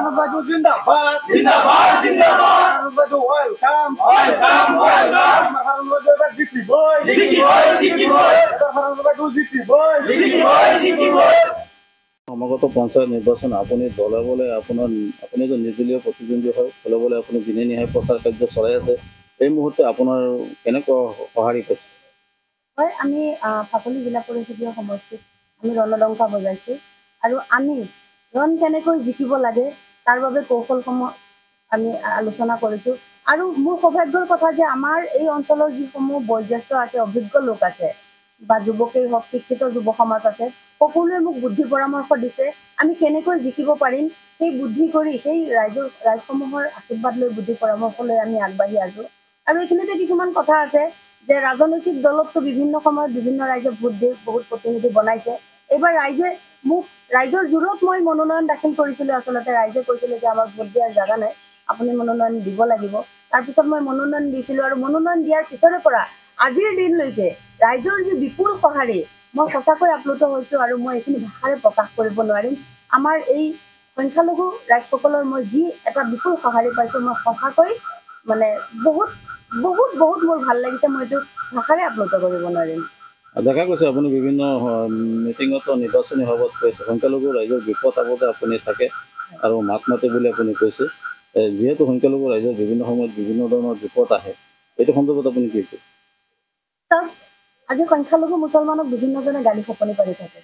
Baju Zindabad, Zindabad, Zindabad. Baju welcome, welcome, welcome. Baju Ziki boy, Ziki boy, Ziki boy. Baju Ziki boy, Ziki boy, Ziki boy. সমাগত পঞ্চায়ত নিৰ্বাচন আপুনি দলাবলৈ আপুনি যে নিৰ্দলীয় প্ৰতিদ্বন্দ্বী হয় দলাবলৈ আপুনি দিনে নিশাই প্ৰচাৰ কাৰ্য চলাই আছে এই মুহূৰ্তে আপোনাৰ কেনেকুৱা সঁহাৰি পাইছে হয় আমি ফাকলি জিলা পৰিষদীয় সমষ্টিত আমি ৰণডংকা বজাইছোঁ আৰু আমি ৰণ কেনেকৈ জিকিব লাগে তাৰ বাবে কৌশলসমূহ আমি আলোচনা কৰিছোঁ আৰু মোৰ সৌভাগ্যৰ কথা যে আমাৰ এই অঞ্চলৰ যিসমূহ বয়োজ্যেষ্ঠ আছে অভিজ্ঞ লোক আছে বা যুৱকেই হওক শিক্ষিত যুৱ সমাজ আছে সকলোৱে মোক বুদ্ধি পৰামৰ্শ দিছে আমি কেনেকৈ জিকিব পাৰিম সেই বুদ্ধি কৰি সেই ৰাইজসমূহৰ আশীৰ্বাদ লৈ বুদ্ধি পৰামৰ্শ লৈ আমি আগবাঢ়ি আছোঁ আৰু এইখিনিতে কিছুমান কথা আছে যে ৰাজনৈতিক দলততো বিভিন্ন সময়ত বিভিন্ন ৰাইজে ভোট দি বহুত প্ৰতিনিধি বনাইছে এইবাৰ ৰাইজে মোক ৰাইজৰ জোৰত মই মনোনয়ন দাখিল কৰিছিলোঁ আচলতে ৰাইজে কৈছিলে যে আমাৰ ভোট দিয়াৰ জাগা নাই আপুনি মনোনয়ন দিব লাগিব তাৰপিছত মই মনোনয়ন দিছিলোঁ আৰু মনোনয়ন দিয়াৰ পিছৰে পৰা আজিৰ দিনলৈকে ৰাইজৰ যি বিপুল সঁহাৰি মই সঁচাকৈ আপ্লুত হৈছোঁ আৰু মই এইখিনি ভাষাৰে প্ৰকাশ কৰিব নোৱাৰিম আমাৰ এই সংখ্যালঘু ৰাইজসকলৰ মই যি এটা বিপুল সঁহাৰি পাইছোঁ মই সঁচাকৈ মানে বহুত বহুত বহুত মোৰ ভাল লাগিছে মই এইটো ভাষাৰে আপ্লুত কৰিব নোৱাৰিম দেখা গৈছে আপুনি বিভিন্ন মিটিঙত নিৰ্বাচনী সভাত কৈছে সংখ্যালঘু ৰাইজৰ বিপদ আপদে আপুনি থাকে আৰু মাত মাতে বুলি আপুনি কৈছে যিহেতু সংখ্যালঘু ৰাইজৰ বিভিন্ন সময়ত বিভিন্ন ধৰণৰ বিপদ আহে এইটো সন্দৰ্ভত আপুনি কি কৈছে আজি সংখ্যালঘু মুছলমানক বিভিন্নজনে গালি খপনি পাৰি থাকে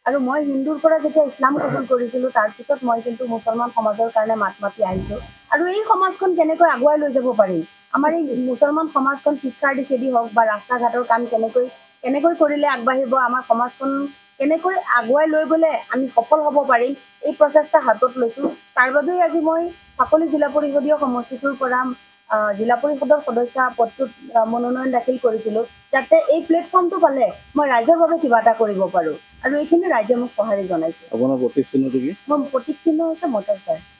আৰু মই হিন্দুৰ পৰা যেতিয়া ইছলাম কবুল কৰিছিলোঁ তাৰপিছত মই কিন্তু মুছলমান সমাজৰ কাৰণে মাত মাতি আহিছোঁ আৰু এই সমাজখন কেনেকৈ আগুৱাই লৈ যাব পাৰিম আমাৰ এই মুছলমান সমাজখন শিক্ষাৰ দিশেদি হওক বা ৰাস্তা ঘাটৰ কাম কেনেকৈ কৰিলে আগবাঢ়িব আমাৰ সমাজখন কেনেকৈ আগুৱাই লৈ গ'লে আমি সফল হ'ব পাৰিম এই প্ৰচেষ্টা হাতত লৈছোঁ তাৰ বাবেই আজি মই ফাকলি জিলা পৰিষদীয় সমষ্টিটোৰ পৰা জিলা পৰিষদৰ সদস্য পদটোত মনোনয়ন দাখিল কৰিছিলোঁ যাতে এই প্লেটফৰ্মটো পালে মই ৰাইজৰ বাবে কিবা এটা কৰিব পাৰোঁ আৰু এইখিনি ৰাইজে মোক সঁহাৰি জনাইছে আপোনাৰ প্ৰতীক চিহ্নটো কি মোৰ প্ৰতীক চিহ্ন হৈছে মটৰ চাইকেল